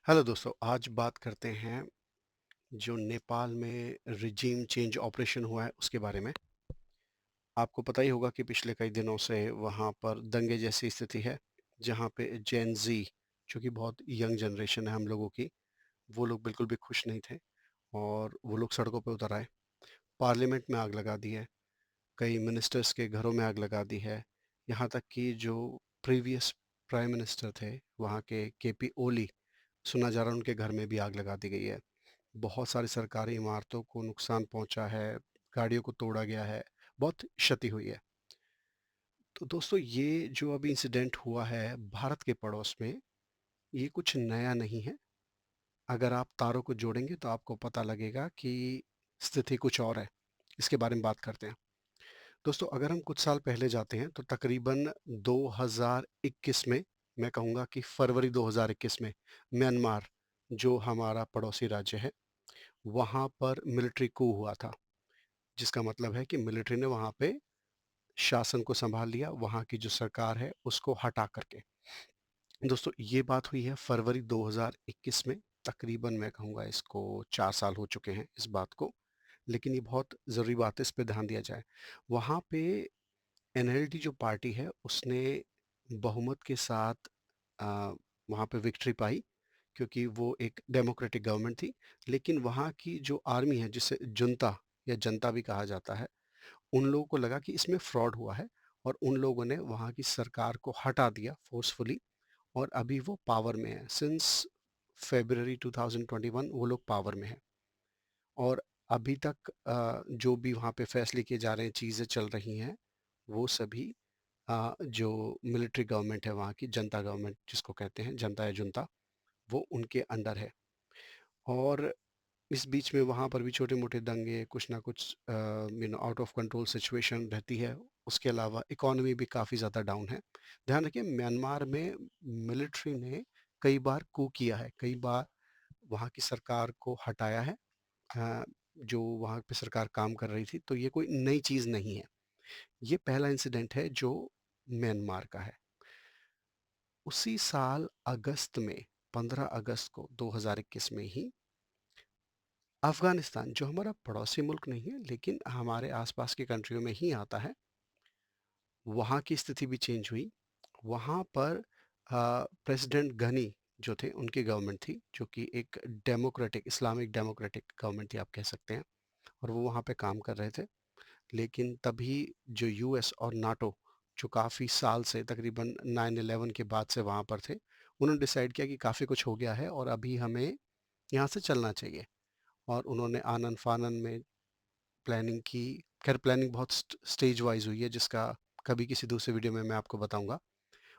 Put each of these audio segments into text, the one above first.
Hello दोस्तों, आज बात करते हैं जो नेपाल में रिजीम चेंज ऑपरेशन हुआ है उसके बारे में। आपको पता ही होगा कि पिछले कई दिनों से वहाँ पर दंगे जैसी स्थिति है, जहाँ पे जेन ज़ी जो कि बहुत यंग जनरेशन है हम लोगों की, वो लोग बिल्कुल भी खुश नहीं थे और वो लोग सड़कों पे उतर आए। पार्लियामेंट में आग लगा दी है, कई मिनिस्टर्स के घरों में आग लगा दी है, यहाँ तक कि जो प्रीवियस प्राइम मिनिस्टर थे वहाँ के केपी ओली, सुना जा रहा है उनके घर में भी आग लगा दी गई है। बहुत सारी सरकारी इमारतों को नुकसान पहुंचा है, गाड़ियों को तोड़ा गया है, बहुत क्षति हुई है। तो दोस्तों ये जो अभी इंसिडेंट हुआ है भारत के पड़ोस में, ये कुछ नया नहीं है। अगर आप तारों को जोड़ेंगे तो आपको पता लगेगा कि स्थिति कुछ और है। इसके बारे में बात करते हैं। दोस्तों अगर हम कुछ साल पहले जाते हैं तो तकरीबन 2021 में, मैं कहूँगा कि फरवरी 2021 में, म्यांमार जो हमारा पड़ोसी राज्य है, वहाँ पर मिलिट्री कू हुआ था। जिसका मतलब है कि मिलिट्री ने वहाँ पे शासन को संभाल लिया, वहाँ की जो सरकार है उसको हटा करके। दोस्तों ये बात हुई है फरवरी 2021 में, तकरीबन मैं कहूँगा इसको 4 साल हो चुके हैं इस बात को, लेकिन ये बहुत ज़रूरी बात है, इस पे ध्यान दिया जाए। वहाँ पे एनएलडी जो पार्टी है उसने बहुमत के साथ अ, वहाँ पे विक्ट्री पाई, क्योंकि वो एक डेमोक्रेटिक गवर्नमेंट थी। लेकिन वहाँ की जो आर्मी है, जिसे जुंता या जनता भी कहा जाता है, उन लोगों को लगा कि इसमें फ्रॉड हुआ है और उन लोगों ने वहाँ की सरकार को हटा दिया फोर्सफुली और अभी वो पावर में है। सिंस फ़रवरी 2021 वो लोग पावर में हैं और अभी तक जो भी वहाँ पे फैसले किए जा रहे हैं, चीज़ें चल रही हैं, वो सभी जो मिलिट्री गवर्नमेंट है वहाँ की, जनता गवर्नमेंट जिसको कहते हैं, जनता या जुंता, वो उनके अंडर है। और इस बीच में वहाँ पर भी छोटे-मोटे दंगे, कुछ ना कुछ आउट ऑफ कंट्रोल सिचुएशन रहती है। उसके अलावा इकॉनमी भी काफ़ी ज़्यादा डाउन है। ध्यान रखिए, म्यांमार में मिलिट्री ने कई बार कू किया है, कई बार वहाँ की सरकार को हटाया है, अ, जो वहाँ पे सरकार काम कर रही थी, तो ये कोई नई चीज़ नहीं है। ये पहला इंसिडेंट है जो म्यांमार का है। उसी साल अगस्त में, 15 अगस्त को 2021 में ही अफ़गानिस्तान, जो हमारा पड़ोसी मुल्क नहीं है लेकिन हमारे आसपास की कंट्रियों में ही आता है, वहाँ की स्थिति भी चेंज हुई। वहाँ पर प्रेसिडेंट गनी जो थे, उनकी गवर्नमेंट थी, जो कि एक डेमोक्रेटिक, इस्लामिक डेमोक्रेटिक गवर्नमेंट थी आप कह सकते हैं, और वो वहाँ पे काम कर रहे थे। लेकिन तभी जो यूएस और नाटो, जो काफ़ी साल से, तकरीबन 9/11 के बाद से वहाँ पर थे, उन्होंने डिसाइड किया कि काफ़ी कुछ हो गया है और अभी हमें यहाँ से चलना चाहिए। और उन्होंने आनन-फानन में प्लानिंग की। खैर प्लानिंग बहुत स्टेज वाइज़ हुई है, जिसका कभी किसी दूसरे वीडियो में मैं आपको बताऊँगा।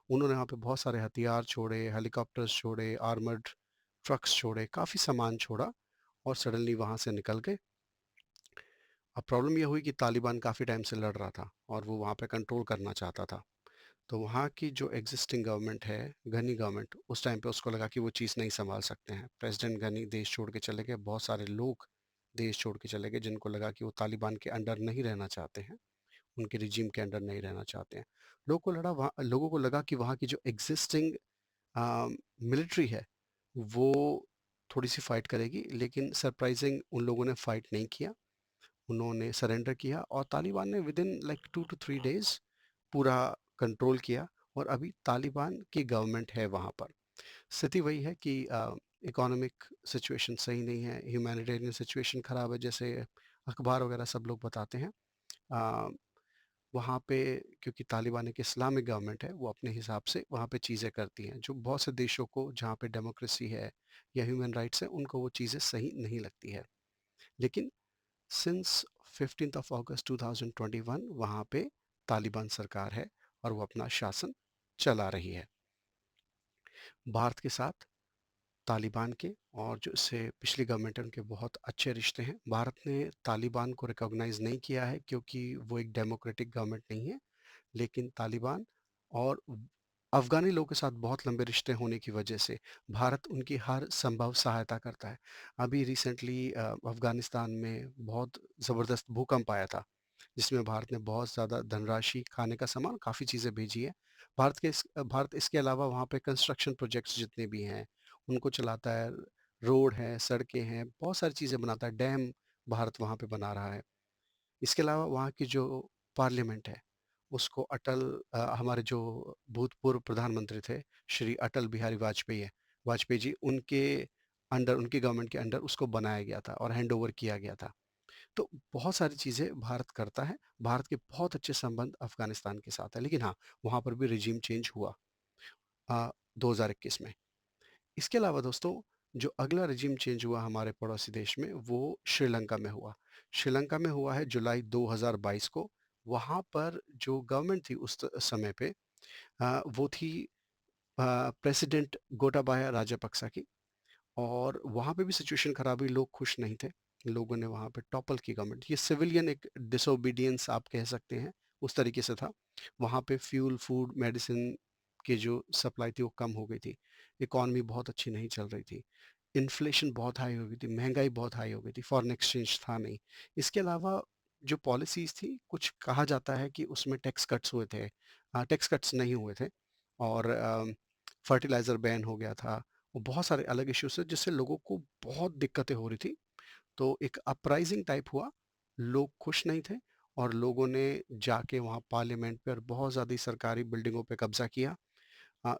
उन्होंने वहाँ पे बहुत सारे हथियार छोड़े, हेलीकॉप्टर्स छोड़े, आर्मर्ड ट्रक्स छोड़े, काफ़ी सामान छोड़ा और सडनली वहाँ से निकल गए। अब प्रॉब्लम ये हुई कि तालिबान काफ़ी टाइम से लड़ रहा था और वो वहाँ पे कंट्रोल करना चाहता था। तो वहाँ की जो एग्जिस्टिंग गवर्नमेंट है, गनी गवर्नमेंट, उस टाइम पे उसको लगा कि वो चीज़ नहीं सँभाल सकते हैं। प्रेसिडेंट गनी देश छोड़ के चले गए, बहुत सारे लोग देश छोड़ के चले गए, जिनको लगा कि वो तालिबान के अंडर नहीं रहना चाहते हैं, उनके रिजीम के अंडर नहीं रहना चाहते हैं। लोगों को लगा कि वहाँ की जो एग्जिस्टिंग मिलिट्री है, वो थोड़ी-सी फाइट करेगी, लेकिन सरप्राइजिंग उन लोगों ने फाइट नहीं किया। उन्होंने सरेंडर किया और तालिबान ने विदिन लाइक 2 टू 3 डेज़ पूरा कंट्रोल किया और अभी तालिबान की गवर्नमेंट है वहाँ पर। स्थिति वही है कि इकोनॉमिक सिचुएशन सही नहीं है, ह्यूमैनिटेरियन सिचुएशन ख़राब है, जैसे अखबार वगैरह सब लोग बताते हैं। अ, वहाँ पे क्योंकि तालिबान एक इस्लामिक गवर्नमेंट है, वो अपने हिसाब से वहाँ पे चीज़ें करती हैं, जो बहुत से देशों को, जहाँ पे डेमोक्रेसी है या ह्यूमन राइट्स हैं, उनको वो चीज़ें सही नहीं लगती है। लेकिन सिंस 15th ऑफ अगस्त 2021 वहाँ पे तालिबान सरकार है और वो अपना शासन चला रही है। भारत के साथ तालिबान के और जो इससे पिछली गवर्नमेंट है, उनके बहुत अच्छे रिश्ते हैं। भारत ने तालिबान को रिकॉग्नाइज़ नहीं किया है क्योंकि वो एक डेमोक्रेटिक गवर्नमेंट नहीं है, लेकिन तालिबान और अफ़गानी लोगों के साथ बहुत लंबे रिश्ते होने की वजह से भारत उनकी हर संभव सहायता करता है। अभी रिसेंटली अफ़गानिस्तान में बहुत ज़बरदस्त भूकंप आया था, जिसमें भारत ने बहुत ज़्यादा धनराशि, खाने का सामान, काफ़ी चीज़ें भेजी हैं। भारत इसके अलावा वहाँ पे कंस्ट्रक्शन प्रोजेक्ट्स जितने भी हैं, उनको चलाता है, रोड है, सड़कें हैं, बहुत सारी चीज़ें बनाता है, डैम भारत वहाँ पे बना रहा है। इसके अलावा वहाँ की जो पार्लियामेंट है, उसको हमारे जो भूतपूर्व प्रधानमंत्री थे, श्री अटल बिहारी वाजपेयी जी, उनकी गवर्नमेंट के अंडर उसको बनाया गया था और हैंडओवर किया गया था। तो बहुत सारी चीज़ें भारत करता है, भारत के बहुत अच्छे संबंध अफ़गानिस्तान के साथ है, लेकिन हाँ, वहाँ पर भी रेजीम चेंज हुआ 2021 में। इसके अलावा दोस्तों, जो अगला रेजिम चेंज हुआ हमारे पड़ोसी देश में, वो श्रीलंका में हुआ। श्रीलंका में हुआ है जुलाई 2022 को। वहाँ पर जो गवर्नमेंट थी समय पे, वो थी प्रेसिडेंट गोटाबाया राजपक्सा की, और वहाँ पे भी सिचुएशन खराब हुई, लोग खुश नहीं थे। लोगों ने वहाँ पे टॉपल की गवर्नमेंट। ये सिविलियन एक डिसोबीडियंस आप कह सकते हैं, उस तरीके से था। वहाँ पे फ्यूल, फूड, मेडिसिन की जो सप्लाई थी वो कम हो गई थी। इकॉनमी बहुत अच्छी नहीं चल रही थी। इन्फ्लेशन बहुत हाई हो गई थी, महँगाई बहुत हाई हो गई थी, फॉरेन एक्सचेंज था नहीं। इसके अलावा जो पॉलिसीज़ थी, कुछ कहा जाता है कि उसमें टैक्स कट्स हुए थे। टैक्स कट्स नहीं हुए थे, और फर्टिलाइज़र बैन हो गया था, और बहुत सारे अलग इश्यूज़ थे जिससे लोगों को बहुत दिक्कतें हो रही थी। तो एक अपराइज़िंग टाइप हुआ, लोग खुश नहीं थे, और लोगों ने जाके वहाँ पार्लियामेंट पे और बहुत ज़्यादा सरकारी बिल्डिंगों पे कब्ज़ा किया,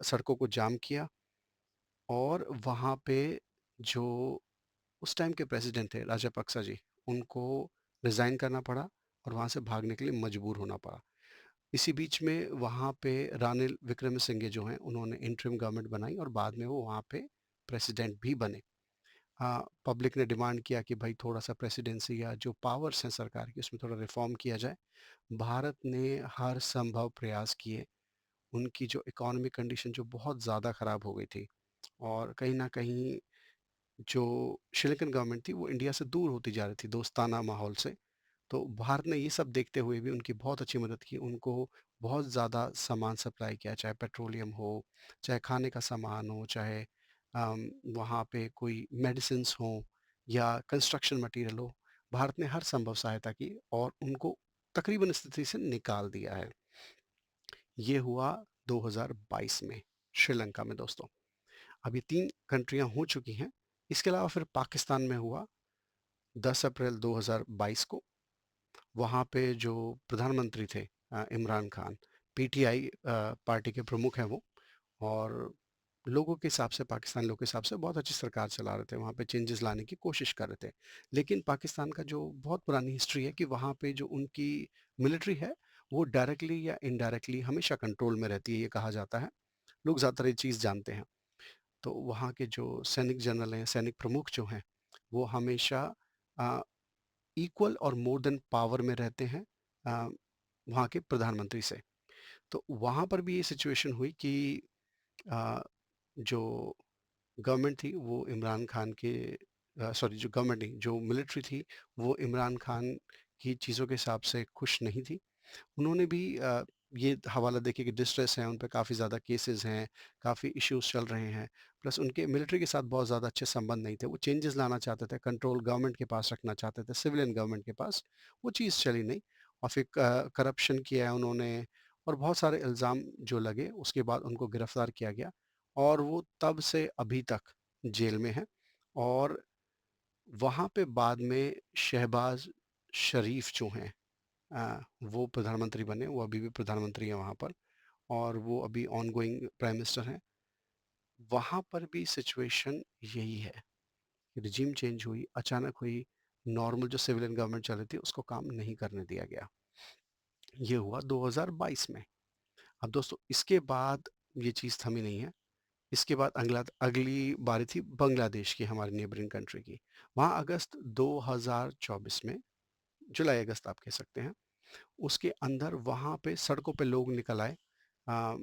सड़कों को जाम किया, और वहाँ पे जो उस टाइम के प्रेसिडेंट थे राजापक्सा जी, उनको रिज़ाइन करना पड़ा और वहाँ से भागने के लिए मजबूर होना पड़ा। इसी बीच में वहाँ पे रानिल विक्रमसिंघे जो हैं, उन्होंने इंटरिम गवर्नमेंट बनाई और बाद में वो वहाँ पे प्रेसिडेंट भी बने। पब्लिक ने डिमांड किया कि भाई थोड़ा-सा प्रेसिडेंसी या जो पावर्स हैं सरकार की, उसमें थोड़ा रिफॉर्म किया जाए। भारत ने हर संभव प्रयास किए। उनकी जो इकोनॉमिक कंडीशन जो बहुत ज़्यादा ख़राब हो गई थी, और कहीं न कहीं जो श्रीलंकन गवर्नमेंट थी वो इंडिया से दूर होती जा रही थी दोस्ताना माहौल से। तो भारत ने ये सब देखते हुए भी उनकी बहुत अच्छी मदद की, उनको बहुत ज़्यादा सामान सप्लाई किया, चाहे पेट्रोलियम हो, चाहे खाने का सामान हो, चाहे वहाँ पे कोई मेडिसिन्स हों या कंस्ट्रक्शन मटीरियल हो। भारत ने हर संभव सहायता की और उनको तकरीबन इस स्थिति से निकाल दिया है। ये हुआ 2022 में श्रीलंका में दोस्तों। अब ये 3 कंट्रियाँ हो चुकी हैं। इसके अलावा फिर पाकिस्तान में हुआ 10 अप्रैल 2022 को। वहाँ पे जो प्रधानमंत्री थे इमरान खान, पीटीआई पार्टी के प्रमुख हैं वो, और लोगों के हिसाब से, पाकिस्तान लोगों के हिसाब से बहुत अच्छी सरकार चला रहे थे, वहाँ पे चेंजेस लाने की कोशिश कर रहे थे। लेकिन पाकिस्तान का जो बहुत पुरानी हिस्ट्री है कि वहाँ पे जो उनकी मिलिट्री है, वो डायरेक्टली या इनडायरेक्टली हमेशा कंट्रोल में रहती है, ये कहा जाता है। लोग ज़्यादातर ये चीज़ जानते हैं। तो वहाँ के जो सैनिक जनरल हैं, सैनिक प्रमुख जो हैं, वो हमेशा अ, इक्वल और मोर देन पावर में रहते हैं अ, वहाँ के प्रधानमंत्री से। तो वहाँ पर भी ये सिचुएशन हुई कि जो गवर्नमेंट थी वो इमरान खान के सॉरी, जो गवर्नमेंट नहीं, जो मिलिट्री थी, वो इमरान खान की चीज़ों के हिसाब से खुश नहीं थी। उन्होंने भी ये हवाला देके कि डिस्ट्रेस है, उन पे काफ़ी ज़्यादा केसेस हैं, काफ़ी इश्यूज़ चल रहे हैं, प्लस उनके मिलिट्री के साथ बहुत ज़्यादा अच्छे संबंध नहीं थे। वो चेंजेस लाना चाहते थे, कंट्रोल गवर्नमेंट के पास रखना चाहते थे, सिविलियन गवर्नमेंट के पास। वो चीज़ चली नहीं, और फिर करप्शन किया है उन्होंने, और बहुत सारे इल्ज़ाम जो लगे, उसके बाद उनको गिरफ्तार किया गया, और वो तब से अभी तक जेल में हैं। और वहाँ पे बाद में शहबाज़ शरीफ जो हैं, वो प्रधानमंत्री बने, वो अभी भी प्रधानमंत्री हैं वहाँ पर, और वो अभी ऑनगोइंग प्राइम मिनिस्टर हैं। वहाँ पर भी सिचुएशन यही है कि रिजीम चेंज हुई, अचानक हुई, नॉर्मल जो सिविलियन गवर्नमेंट चल रही थी उसको काम नहीं करने दिया गया। ये हुआ 2022 में। अब दोस्तों इसके बाद ये चीज़ थमी नहीं है। इसके बाद अगली बारी थी बांग्लादेश की, हमारे नेबरिंग कंट्री की। वहाँ अगस्त 2024 में, जुलाई अगस्त आप कह सकते हैं, उसके अंदर वहाँ पे सड़कों पे लोग निकल आए, अ,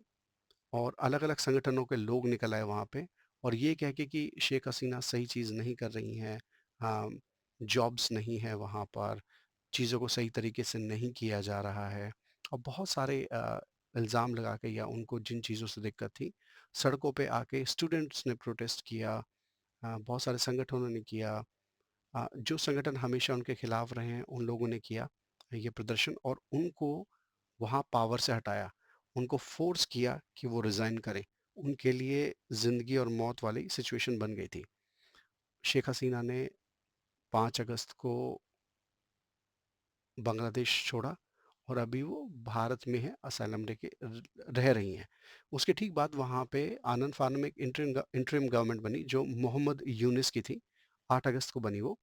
और अलग-अलग संगठनों के लोग निकल आए वहाँ पे, और ये कह के कि शेख हसीना सही चीज़ नहीं कर रही हैं, जॉब्स नहीं है वहाँ पर, चीज़ों को सही तरीके से नहीं किया जा रहा है, और बहुत सारे इल्ज़ाम लगा के, या उनको जिन चीज़ों से दिक्कत थी, सड़कों पे आके स्टूडेंट्स ने प्रोटेस्ट किया, बहुत सारे संगठनों ने किया, जो संगठन हमेशा उनके खिलाफ रहे हैं उन लोगों ने किया ये प्रदर्शन, और उनको वहाँ पावर से हटाया, उनको फोर्स किया कि वो रिज़ाइन करें, उनके लिए ज़िंदगी और मौत वाली सिचुएशन बन गई थी। शेख हसीना ने 5 अगस्त को बांग्लादेश छोड़ा और अभी वो भारत में है, असाइलम लेके रह रही हैं। उसके ठीक बाद वहाँ पे आनन-फानन में एक इंटरिम गवर्नमेंट बनी जो मोहम्मद यूनिस की थी। 8 अगस्त को बनी वो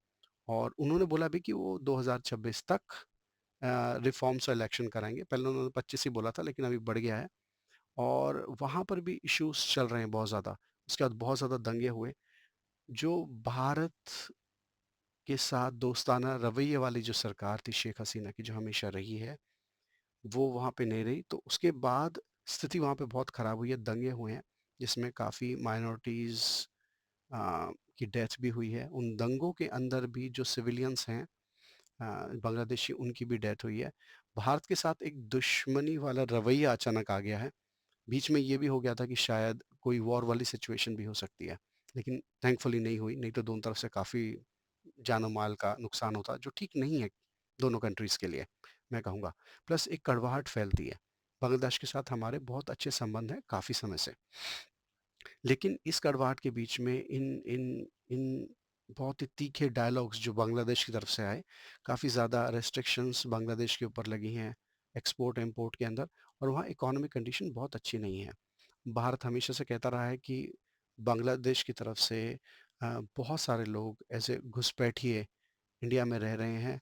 और उन्होंने बोला भी कि वो 2026 तक रिफॉर्म्स और इलेक्शन कराएँगे। पहले उन्होंने 25 ही बोला था लेकिन अभी बढ़ गया है और वहाँ पर भी इश्यूज़ चल रहे हैं बहुत ज़्यादा। उसके बाद बहुत ज़्यादा दंगे हुए। जो भारत के साथ दोस्ताना रवैये वाली जो सरकार थी शेख हसीना की जो हमेशा रही है, वो वहाँ पे नहीं रही, तो उसके बाद स्थिति वहाँ पे बहुत ख़राब हुई है, दंगे हुए हैं, जिसमें काफ़ी माइनॉरिटीज़ की डेथ भी हुई है। उन दंगों के अंदर भी जो सिविलियंस हैं बांग्लादेशी, उनकी भी डेथ हुई है। भारत के साथ एक दुश्मनी वाला रवैया अचानक आ गया है। बीच में ये भी हो गया था कि शायद कोई वॉर वाली सिचुएशन भी हो सकती है, लेकिन थैंकफुली नहीं हुई, नहीं तो दोनों तरफ से काफ़ी जान-माल का नुकसान होता, जो ठीक नहीं है दोनों कंट्रीज़ के लिए, मैं कहूँगा। प्लस एक कड़वाहट फैलती है। बांग्लादेश के साथ हमारे बहुत अच्छे संबंध हैं काफ़ी समय से। लेकिन इस कड़वाहट के बीच में इन बहुत ही तीखे डायलॉग्स जो बांग्लादेश की तरफ से आए, काफ़ी ज़्यादा रेस्ट्रिक्शंस बांग्लादेश के ऊपर लगी हैं, एक्सपोर्ट-इम्पोर्ट के अंदर और वहाँ इकोनॉमिक कंडीशन बहुत अच्छी नहीं है। भारत हमेशा से कहता रहा है कि बांग्लादेश की तरफ से बहुत सारे लोग ऐसे घुसपैठिए इंडिया में रह रहे हैं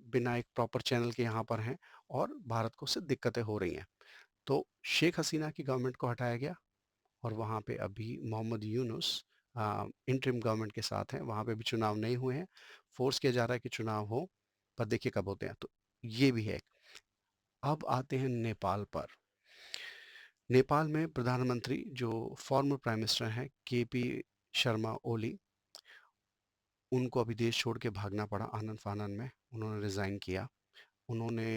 बिना एक प्रॉपर चैनल के यहाँ पर हैं और भारत को उससे दिक्कतें हो रही हैं। तो शेख हसीना की गवर्नमेंट को हटाया गया और वहाँ पे अभी मोहम्मद यूनुस इंटरिम गवर्नमेंट के साथ हैं, वहाँ पे भी चुनाव नहीं हुए हैं, फोर्स किया जा रहा है कि चुनाव हो, पर देखिए कब होते हैं। तो ये भी है। अब आते हैं नेपाल पर। नेपाल में प्रधानमंत्री जो फॉर्मर प्राइम मिनिस्टर हैं केपी शर्मा ओली, उनको अभी देश छोड़ के भागना पड़ा आनन-फानन में, उन्होंने रिज़ाइन किया। उन्होंने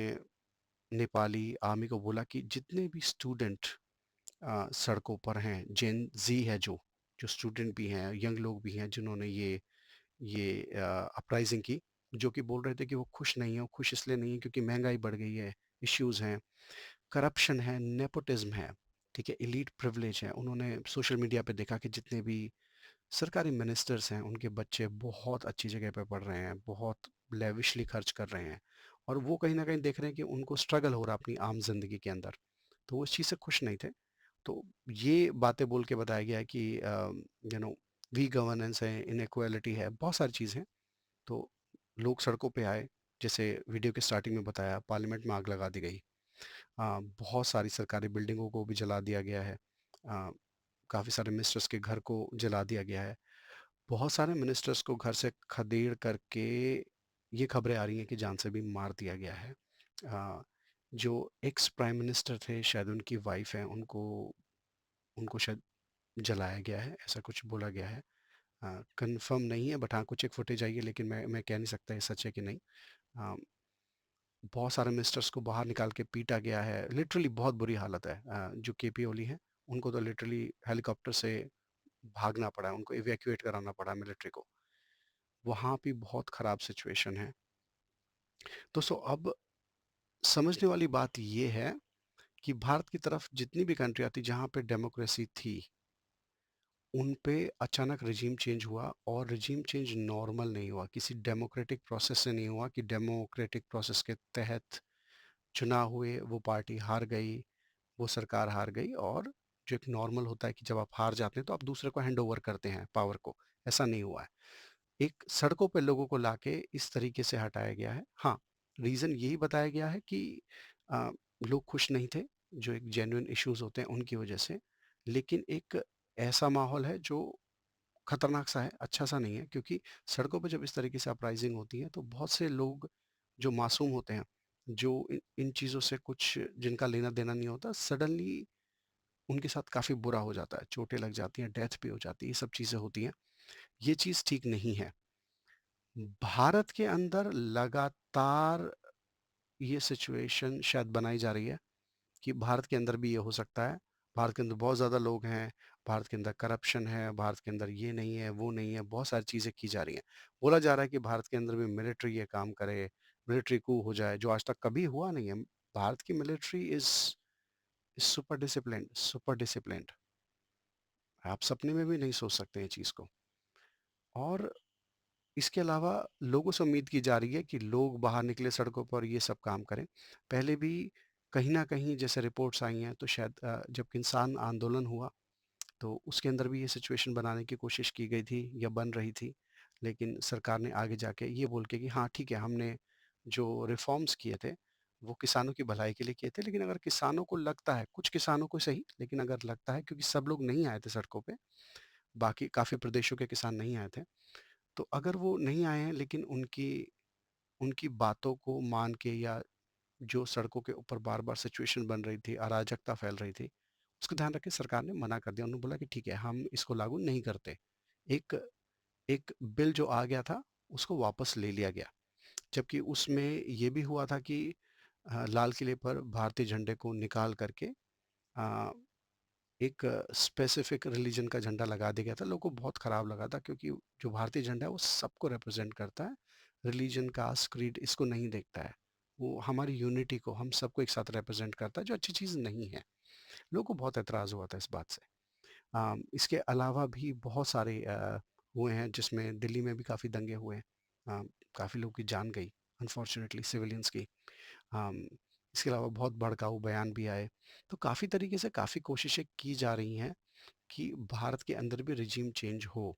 नेपाली आर्मी को बोला कि जितने भी स्टूडेंट सड़कों पर हैं, जेन ज़ी है जो स्टूडेंट भी हैं, यंग लोग भी हैं जिन्होंने ये अपराइजिंग की, जो कि बोल रहे थे कि वो खुश नहीं है, वो खुश इसलिए नहीं है क्योंकि महँगाई बढ़ गई है, इश्यूज़ हैं, करप्शन है, नेपोटिज़्म है, ठीक है, एलीट प्रिविलेज है। उन्होंने सोशल मीडिया पे देखा कि जितने भी सरकारी मिनिस्टर्स हैं, उनके बच्चे बहुत अच्छी जगह पे पढ़ रहे हैं, बहुत लेविशली खर्च कर रहे हैं और वो कहीं न कहीं देख रहे हैं कि उनको स्ट्रगल हो रहा है अपनी आम ज़िंदगी के अंदर। तो वो इस चीज़ से खुश नहीं थे। तो ये बातें बोल के बताया गया है कि यू नो वी गवर्नेंस है, इनइक्वालिटी है, बहुत सारी चीज़ें हैं। तो लोग सड़कों पे आए, जैसे वीडियो के स्टार्टिंग में बताया, पार्लियामेंट में आग लगा दी गई। बहुत सारी सरकारी बिल्डिंगों को भी जला दिया गया है। काफ़ी सारे मिनिस्टर्स के घर को जला दिया गया है। बहुत सारे मिनिस्टर्स को घर से खदेड़ करके ये खबरें आ रही हैं कि जान से भी मार दिया गया है। जो एक्स प्राइम मिनिस्टर थे, शायद उनकी वाइफ हैं, उनको उनको शायद जलाया गया है, ऐसा कुछ बोला गया है। कन्फर्म नहीं है बट हाँ, कुछ एक फुटेज आई है लेकिन मैं कह नहीं सकता ये सच है कि नहीं। अ, बहुत सारे मिनिस्टर्स को बाहर निकाल के पीटा गया है, लिटरली बहुत बुरी हालत है। जो केपी ओली हैं, उनको तो लिटरली हेलीकॉप्टर से भागना पड़ा है, उनको इवैक्यूएट कराना पड़ा मिलिट्री को। वहाँ भी बहुत ख़राब सिचुएशन है। दोस्तों अब समझने वाली बात ये है कि भारत की तरफ जितनी भी कंट्री आती जहाँ पे डेमोक्रेसी थी, उन पे अचानक रिजीम चेंज हुआ और रिजीम चेंज नॉर्मल नहीं हुआ, किसी डेमोक्रेटिक प्रोसेस से नहीं हुआ कि डेमोक्रेटिक प्रोसेस के तहत चुनाव हुए, वो पार्टी हार गई, वो सरकार हार गई और जो एक नॉर्मल होता है कि जब आप हार जाते हैं तो आप दूसरे को हैंड ओवर करते हैं पावर को, ऐसा नहीं हुआ है। एक सड़कों पे लोगों को लाके इस तरीके से हटाया गया है। हाँ, रीज़न यही बताया गया है कि अ, लोग खुश नहीं थे, जो एक जेन्युइन इश्यूज़ होते हैं उनकी वजह से। लेकिन एक ऐसा माहौल है जो खतरनाक सा है, अच्छा सा नहीं है क्योंकि सड़कों पे जब इस तरीके से अपराइज़िंग होती है तो बहुत से लोग जो मासूम होते हैं, जो इन इन चीज़ों से कुछ जिनका लेना-देना नहीं होता, सडनली उनके साथ काफ़ी बुरा हो जाता है, चोटें लग जाती हैं, डेथ भी हो जाती है, ये सब चीज़ें होती हैं। ये चीज़ ठीक नहीं है। भारत के अंदर लगातार ये सिचुएशन शायद बनाई जा रही है कि भारत के अंदर भी ये हो सकता है। भारत के अंदर बहुत ज़्यादा लोग हैं, भारत के अंदर करप्शन है, भारत के अंदर ये नहीं है, वो नहीं है, बहुत सारी चीज़ें की जा रही हैं। बोला जा रहा है कि भारत के अंदर भी मिलिट्री ये काम करे, मिलिट्री कू हो जाए, जो आज तक कभी हुआ नहीं है। भारत की military is super disciplined, super disciplined. आप सपने में भी नहीं सोच सकते ये चीज़ को। और इसके अलावा लोगों से उम्मीद की जा रही है कि लोग बाहर निकले सड़कों पर ये सब काम करें। पहले भी कहीं न कहीं जैसे रिपोर्ट्स आई हैं तो शायद जब किसान आंदोलन हुआ तो उसके अंदर भी ये सिचुएशन बनाने की कोशिश की गई थी या बन रही थी। लेकिन सरकार ने आगे जाके ये बोल के कि हाँ ठीक है, हमने जो रिफ़ॉर्म्स किए थे, वो किसानों की भलाई के लिए किए थे। लेकिन अगर किसानों को लगता है, कुछ किसानों को सही, लेकिन अगर लगता है क्योंकि सब लोग नहीं आए थे सड़कों पे, बाकी काफ़ी प्रदेशों के किसान नहीं आए थे। तो अगर वो नहीं आए हैं लेकिन उनकी उनकी बातों को मान के या जो सड़कों के ऊपर बार-बार सिचुएशन बन रही थी, अराजकता फैल रही थी, उसको ध्यान रख के सरकार ने मना कर दिया। उन्होंने बोला कि ठीक है, हम इसको लागू नहीं करते। एक एक बिल जो आ गया था, उसको वापस ले लिया गया। जबकि उसमें ये भी हुआ था कि लाल किले पर भारतीय झंडे को निकाल करके अ, एक स्पेसिफिक रिलीजन का झंडा लगा दिया गया था। लोगों को बहुत खराब लगा था क्योंकि जो भारतीय झंडा है वो सबको रिप्रेजेंट करता है। रिलीजन, कास्ट, क्रीड इसको नहीं देखता है। वो हमारी यूनिटी को, हम सबको एक साथ रिप्रेजेंट करता है जो अच्छी चीज़ नहीं है। लोगों को बहुत ऐतराज़ हुआ था इस बात से। इसके अलावा भी बहुत सारे हुए हैं जिसमें दिल्ली में भी काफ़ी दंगे हुए। काफ़ी लोगों की जान गई अनफॉर्चुनेटली सिविलियंस की। अम, इसके अलावा बहुत भड़काऊ बयान भी आए। तो काफ़ी तरीके से काफ़ी कोशिशें की जा रही हैं कि भारत के अंदर भी रिजीम चेंज हो।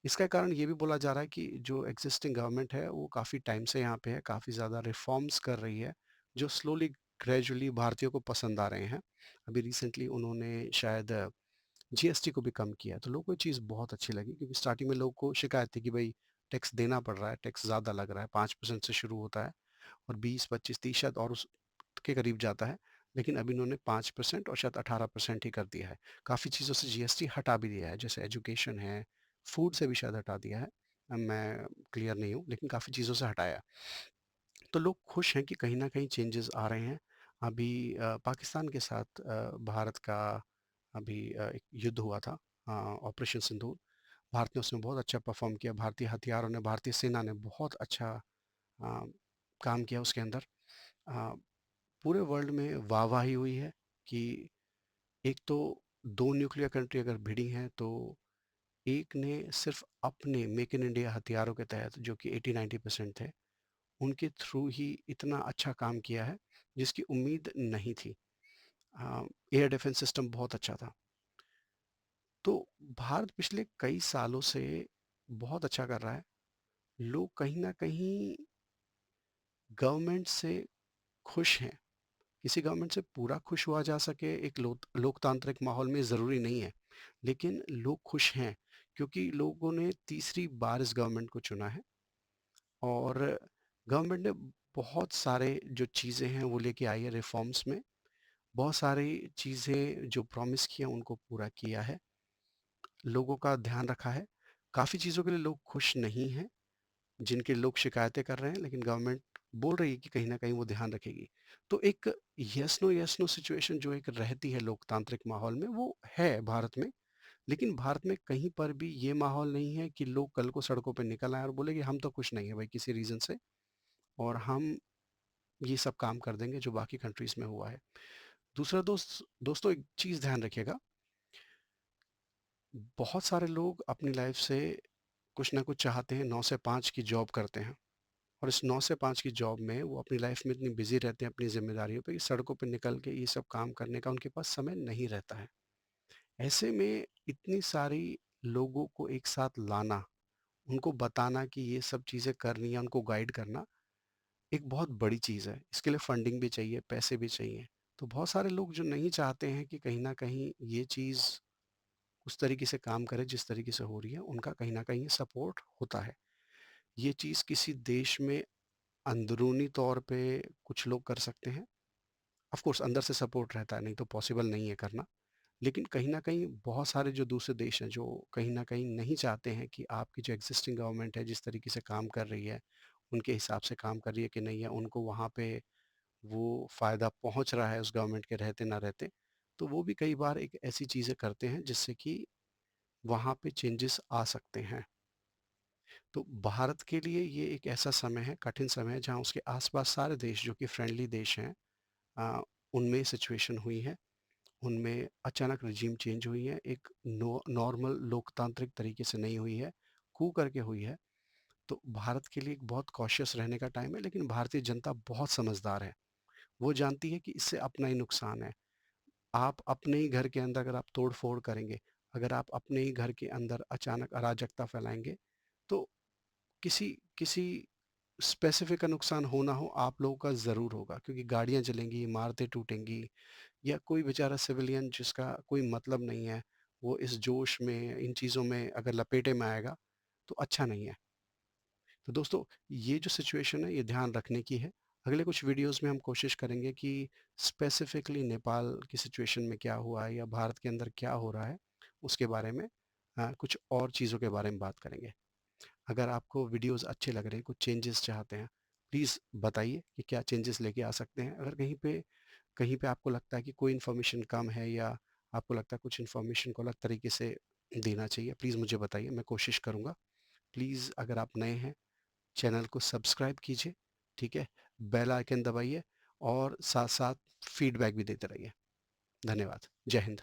इसका कारण ये भी बोला जा रहा है कि जो एक्सिस्टिंग गवर्नमेंट है वो काफ़ी टाइम से यहाँ पे है, काफ़ी ज़्यादा रिफॉर्म्स कर रही है, जो स्लोली ग्रेजुअली भारतीयों को पसंद आ रहे हैं। अभी रिसेंटली उन्होंने शायद जीएसटी को भी कम किया, तो लोगों को ये चीज़ बहुत अच्छी लगी क्योंकि स्टार्टिंग में लोगों को शिकायत थी कि भाई टैक्स देना पड़ रहा है, टैक्स ज़्यादा लग रहा है, 5% से शुरू होता है और 20, 25, 30 शायद और उसके करीब जाता है। लेकिन अभी इन्होंने 5% और शायद 18% ही कर दिया है। काफ़ी चीज़ों से जीएसटी हटा भी दिया है, जैसे एजुकेशन है, फूड से भी शायद हटा दिया है। मैं क्लियर नहीं हूँ, लेकिन काफ़ी चीज़ों से हटाया। तो लोग खुश हैं कि कहीं न कहीं चेंजेज़ आ रहे हैं। अभी पाकिस्तान के साथ भारत का अभी एक युद्ध हुआ था, ऑपरेशन सिंदूर। भारत ने उसमें बहुत अच्छा परफ़ॉर्म किया। भारतीय हथियारों ने, भारतीय सेना ने बहुत अच्छा अ, काम किया उसके अंदर। अ, पूरे वर्ल्ड में वाहवाही हुई है कि एक तो 2 न्यूक्लियर कंट्री अगर भिड़ी हैं, तो एक ने सिर्फ़ अपने मेक इन इंडिया हथियारों के तहत जो कि 80-90% थे, उनके थ्रू ही इतना अच्छा काम किया है, जिसकी उम्मीद नहीं थी। एयर डिफेंस सिस्टम बहुत अच्छा था। तो भारत पिछले कई सालों से बहुत अच्छा कर रहा है। लोग कहीं न कहीं गवर्नमेंट से खुश हैं। किसी गवर्नमेंट से पूरा खुश हुआ जा सके एक लोकतांत्रिक माहौल में ज़रूरी नहीं है। लेकिन लोग खुश हैं क्योंकि लोगों ने तीसरी बार इस गवर्नमेंट को चुना है और गवर्नमेंट ने बहुत सारे जो चीज़ें हैं वो लेके आई है रिफॉर्म्स में। बहुत सारी चीज़ें जो प्रॉमिस किया उनको पूरा किया है। लोगों का ध्यान रखा है। काफ़ी चीज़ों के लिए लोग खुश नहीं हैं, जिनके लोग शिकायतें कर रहे हैं, लेकिन गवर्नमेंट बोल रही है कि कहीं न कहीं वो ध्यान रखेगी। तो एक येस नो सिचुएशन जो एक रहती है लोकतांत्रिक माहौल में, वो है भारत में। लेकिन भारत में कहीं पर भी ये माहौल नहीं है कि लोग कल को सड़कों पे निकल आएँ और बोले कि हम तो खुश नहीं है भाई किसी रीज़न से और हम ये सब काम कर देंगे जो बाकी कंट्रीज़ में हुआ है। दूसरा दोस्तों एक चीज़ ध्यान रखिएगा, बहुत सारे लोग अपनी लाइफ़ से कुछ ना कुछ चाहते हैं, 9 से 5 की जॉब करते हैं और इस 9 से 5 की जॉब में वो अपनी लाइफ़ में इतनी बिज़ी रहते हैं अपनी ज़िम्मेदारियों पे कि सड़कों पे निकल के ये सब काम करने का उनके पास समय नहीं रहता है। ऐसे में इतनी सारी लोगों को एक साथ लाना, उनको बताना कि ये सब चीज़ें करनी है, उनको गाइड करना, एक बहुत बड़ी चीज़ है। इसके लिए फंडिंग भी चाहिए, पैसे भी चाहिए। तो बहुत सारे लोग जो नहीं चाहते हैं कि कहीं न कहीं ये चीज़ उस तरीके से काम करे जिस तरीके से हो रही है, उनका कहीं न कहीं सपोर्ट होता है। ये चीज़ किसी देश में अंदरूनी तौर पे कुछ लोग कर सकते हैं। ऑफ़ कोर्स अंदर से सपोर्ट रहता है, नहीं तो पॉसिबल नहीं है करना। लेकिन कहीं न कहीं बहुत सारे जो दूसरे देश हैं, जो कहीं न कहीं नहीं चाहते हैं कि आपकी जो एक्सिस्टिंग गवर्नमेंट है, जिस तरीके से काम कर रही है, उनके हिसाब से काम कर रही है कि नहीं है, उनको वहाँ पे वो फ़ायदा पहुँच रहा है उस गवर्नमेंट के रहते ना रहते, तो वो भी कई बार एक ऐसी चीज़ें करते हैं जिससे कि वहाँ पे चेंजेस आ सकते हैं। तो भारत के लिए ये एक ऐसा समय है, कठिन समय है, जहाँ उसके आस-पास सारे देश जो कि फ्रेंडली देश हैं, अ, उनमें सिचुएशन हुई है। उनमें अचानक रिजीम चेंज हुई है, एक नॉर्मल लोकतांत्रिक तरीके से नहीं हुई है, कू करके हुई है। तो भारत के लिए एक बहुत कॉशियस रहने का टाइम है, लेकिन भारतीय जनता बहुत समझदार है। वो जानती है कि इससे अपना ही नुकसान है। आप अपने ही घर के अंदर अगर आप तोड़-फोड़ करेंगे, अगर आप अपने ही घर के अंदर अचानक अराजकता फैलाएँगे, तो किसी किसी स्पेसिफिक का नुकसान हो ना हो, आप लोगों का ज़रूर होगा, क्योंकि गाड़ियाँ जलेंगी, इमारतें टूटेंगी, या कोई बेचारा सिविलियन जिसका कोई मतलब नहीं है, वो इस जोश में, इन चीज़ों में अगर लपेटे में आएगा, तो अच्छा नहीं है। तो दोस्तों, ये जो सिचुएशन है, ये ध्यान रखने की है। अगले कुछ वीडियोज़ में हम कोशिश करेंगे कि स्पेसिफिकली नेपाल की सिचुएशन में क्या हुआ है या भारत के अंदर क्या हो रहा है, उसके बारे में कुछ और चीज़ों के बारे में बात करेंगे। अगर आपको वीडियोज़ अच्छे लग रहे हैं, कुछ चेंजेस चाहते हैं, प्लीज़ बताइए कि क्या चेंजेस लेके आ सकते हैं। अगर कहीं पे आपको लगता है कि कोई इन्फॉर्मेशन कम है, या आपको लगता है कुछ इन्फॉर्मेशन को अलग तरीके से देना चाहिए, प्लीज़ मुझे बताइए, मैं कोशिश करूँगा। प्लीज़ अगर आप नए हैं, चैनल को सब्सक्राइब कीजिए, ठीक है? बेल आइकन दबाइए और साथ-साथ फीडबैक भी देते रहिए। धन्यवाद। जय हिंद।